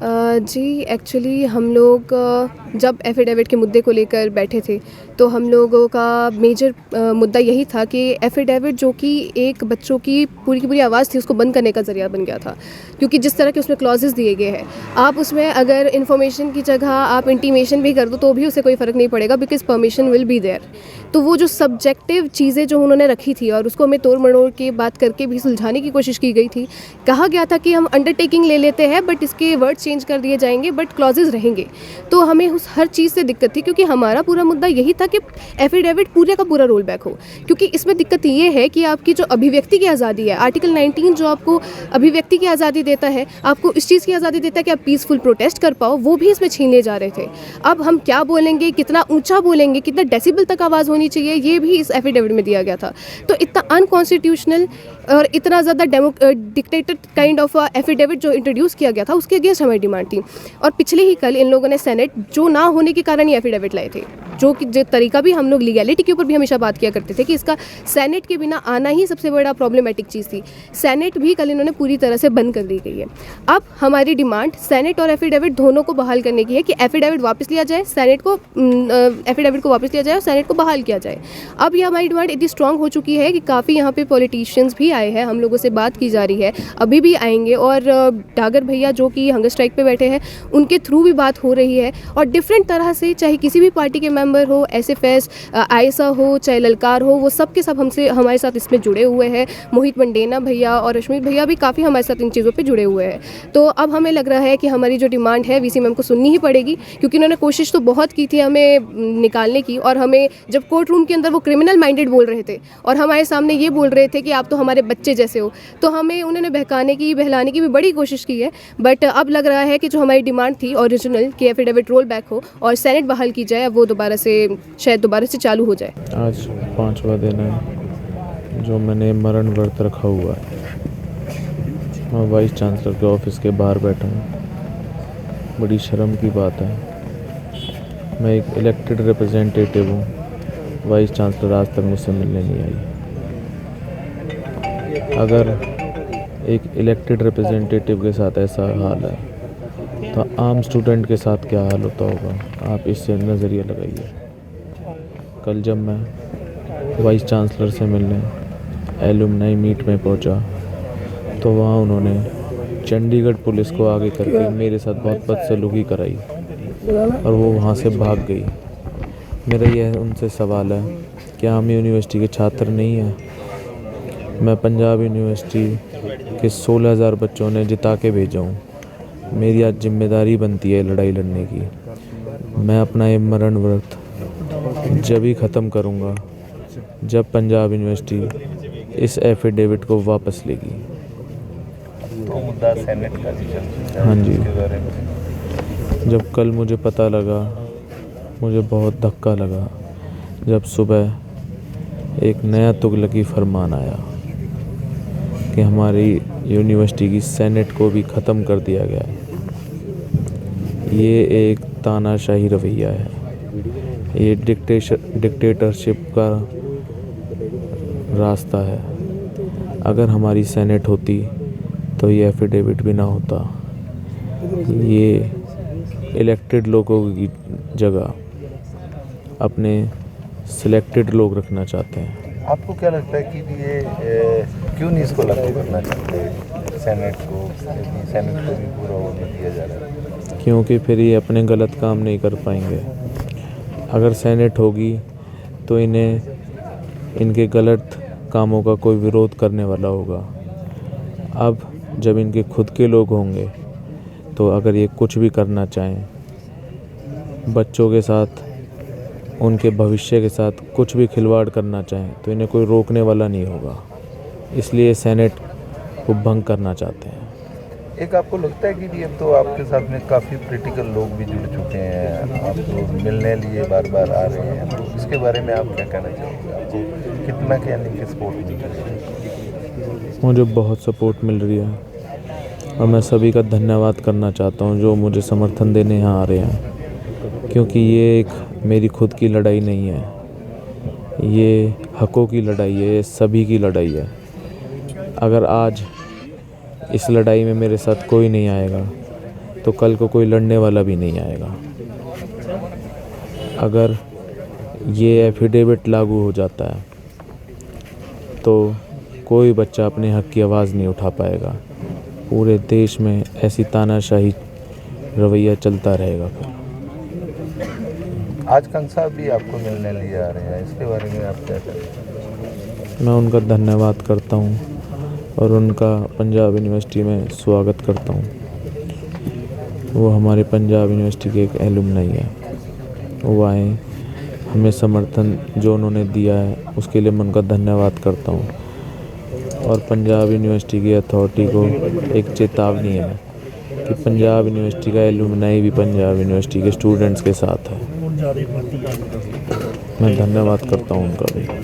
जी actually हम लोग जब एफ़िडेविट के मुद्दे को लेकर बैठे थे तो हम लोगों का मेजर मुद्दा यही था कि एफ़िडेविट जो कि एक बच्चों की पूरी आवाज़ थी उसको बंद करने का ज़रिया बन गया था। क्योंकि जिस तरह के उसमें क्लॉजेज़ दिए गए हैं, आप उसमें अगर इन्फॉर्मेशन की जगह आप इंटीमेशन भी कर दो तो भी उससे कोई फ़र्क नहीं पड़ेगा, because permission will be there. तो वो जो सब्जेक्टिव चीज़ें जो उन्होंने रखी थी और उसको हमें तोड़-मरोड़ के बात करके भी सुलझाने की कोशिश की गई थी। कहा गया था कि हम अंडरटेकिंग ले लेते हैं बट इसके वर्ड चेंज कर दिए जाएंगे बट क्लॉजेज रहेंगे। तो हमें उस हर चीज़ से दिक्कत थी, क्योंकि हमारा पूरा मुद्दा यही था कि एफिडेविट पूरे का पूरा रोल बैक हो। क्योंकि इसमें दिक्कत ये है कि आपकी जो अभिव्यक्ति की आज़ादी है, आर्टिकल 19 जो आपको अभिव्यक्ति की आज़ादी देता है, आपको इस चीज़ की आज़ादी देता है कि आप पीसफुल प्रोटेस्ट कर पाओ, वो भी इसमें छीन लिए जा रहे थे। अब हम क्या बोलेंगे, कितना ऊंचा बोलेंगे, कितना डेसिबल तक आवाज़ होनी चाहिए, ये भी इस एफिडेविट में दिया गया था। तो इतना अनकॉन्स्टिट्यूशनल और इतना ज़्यादा डिक्टेटर काइंड ऑफ एफिडेविट जो इंट्रोड्यूस किया गया था, उसके अगेंस्ट हमारी डिमांड थी। और पिछले ही कल इन लोगों ने सेनेट जो ना होने के कारण ये एफिडेविट लाए थे, जो तरीका भी हम लोग लीगैलिटी के ऊपर भी हमेशा बात किया करते थे कि इसका सेनेट के बिना आना ही सबसे बड़ा प्रॉब्लमेटिक चीज़ थी। सेनेट भी कल इन्होंने पूरी तरह से बंद कर दी गई है। अब हमारी डिमांड सेनेट और एफिडेविट दोनों को बहाल करने की है कि एफिडेविट वापस लिया जाए, एफिडेविट को वापस लिया जाए और सेनेट को बहाल किया जाए। अब ये हमारी डिमांड इतनी स्ट्रांग हो चुकी है कि काफ़ी यहाँ पे पॉलिटिशियंस भी आए हैं, हम लोगों से बात की जा रही है, अभी भी आएंगे। और डागर भैया जो कि हंगर स्ट्राइक पे बैठे हैं, उनके थ्रू भी बात हो रही है। और डिफरेंट तरह से, चाहे किसी भी पार्टी के मेंबर हो, एसएफएस, आयसा हो, चाहे ललकार हो, वो सब के सब हमारे साथ इसमें जुड़े हुए हैं। मोहित मंडेना भैया और अश्मित भैया भी काफ़ी हमारे साथ इन चीज़ों पे जुड़े हुए हैं। तो अब हमें लग रहा है कि हमारी जो डिमांड है वीसी मैम को सुननी ही पड़ेगी, क्योंकि उन्होंने कोशिश तो बहुत की थी हमें निकालने की। और हमें जब कोर्ट रूम के अंदर वो क्रिमिनल माइंडेड बोल रहे थे और हमारे सामने ये बोल रहे थे कि आप तो हमारे बच्चे जैसे हो, तो हमें उन्होंने बहकाने की, बहलाने की भी बड़ी कोशिश की है। बट अब लग रहा है कि जो हमारी डिमांड थी ओरिजिनल कि एफिडेविट रोल बैक हो और सेनेट बहाल की जाए, अब वो दोबारा से चालू हो जाए। आज 5वां दिन है जो मैंने मरण व्रत रखा हुआ है। मैं वाइस चांसलर के ऑफिस के बाहर बैठा हूँ। बड़ी शर्म की बात है, मैं एक इलेक्टेड रिप्रेजेंटेटिव हूँ, वाइस चांसलर आज तक मुझसे मिलने नहीं आई। अगर एक इलेक्टेड रिप्रेजेंटेटिव के साथ ऐसा हाल है तो आम स्टूडेंट के साथ क्या हाल होता होगा, आप इससे नज़रिया लगाइए। कल जब मैं वाइस चांसलर से मिलने एलुमनाई मीट में पहुंचा तो वहाँ उन्होंने चंडीगढ़ पुलिस को आगे करके मेरे साथ बहुत बदसलूकी कराई और वो वहाँ से भाग गई। मेरा यह उनसे सवाल है, क्या हम यूनिवर्सिटी के छात्र नहीं हैं? मैं पंजाब यूनिवर्सिटी के 16,000 बच्चों ने जिता के भेजा हूँ। मेरी आज जिम्मेदारी बनती है लड़ाई लड़ने की। मैं अपना ये मरण व्रत जब ही ख़त्म करूँगा जब पंजाब यूनिवर्सिटी इस एफिडेविट को वापस लेगी। तो मुद्दा सेनेट का भी चल रहा है। हाँ जी, उसके बारे में जब कल मुझे पता लगा, मुझे बहुत धक्का लगा जब सुबह एक नया तुगलकी फरमान आया कि हमारी यूनिवर्सिटी की सेनेट को भी ख़त्म कर दिया गया है। ये एक तानाशाही रवैया है, ये डिक्टेटरशिप का रास्ता है। अगर हमारी सेनेट होती तो ये एफिडेविट भी ना होता। ये इलेक्टेड लोगों की जगह अपने सिलेक्टेड लोग रखना चाहते हैं। आपको क्या लगता है कि ये क्यों नहीं इसको लागू करना चाहते सेनेट को भी पूरा होने दिया जा रहा है? क्योंकि फिर ये अपने गलत काम नहीं कर पाएंगे। अगर सेनेट होगी तो इन्हें इनके गलत कामों का कोई विरोध करने वाला होगा। अब जब इनके खुद के लोग होंगे तो अगर ये कुछ भी करना चाहें, बच्चों के साथ, उनके भविष्य के साथ कुछ भी खिलवाड़ करना चाहें, तो इन्हें कोई रोकने वाला नहीं होगा। इसलिए सेनेट को भंग करना चाहते हैं। एक आपको लगता है कि अब तो आपके साथ में काफ़ी पॉलिटिकल लोग भी जुड़ चुके हैं, आपको मिलने लिए बार बार आ रहे हैं, तो इसके बारे में आप क्या कहना चाहोगे? आपको कितना कहने की सपोर्ट मिल रही है? मुझे बहुत सपोर्ट मिल रही है और मैं सभी का धन्यवाद करना चाहता हूँ जो मुझे समर्थन देने यहाँ आ रहे हैं। क्योंकि ये एक मेरी खुद की लड़ाई नहीं है, ये हकों की लड़ाई है, ये सभी की लड़ाई है। अगर आज इस लड़ाई में मेरे साथ कोई नहीं आएगा तो कल को कोई लड़ने वाला भी नहीं आएगा। अगर ये एफिडेविट लागू हो जाता है तो कोई बच्चा अपने हक की आवाज़ नहीं उठा पाएगा। पूरे देश में ऐसी तानाशाही रवैया चलता रहेगा। आज कंग साहब भी आपको मिलने लिए आ रहे हैं, इसके बारे में आप क्या कहें? मैं उनका धन्यवाद करता हूँ और उनका पंजाब यूनिवर्सिटी में स्वागत करता हूँ। वो हमारे पंजाब यूनिवर्सिटी के एक एलुमनाई है। वो आए, हमें समर्थन जो उन्होंने दिया है उसके लिए मैं उनका धन्यवाद करता हूँ। और पंजाब यूनिवर्सिटी की अथॉरिटी को एक चेतावनी है कि पंजाब यूनिवर्सिटी का एलुमनाई भी पंजाब यूनिवर्सिटी के स्टूडेंट्स के साथ है। मैं धन्यवाद करता हूँ उनका भी।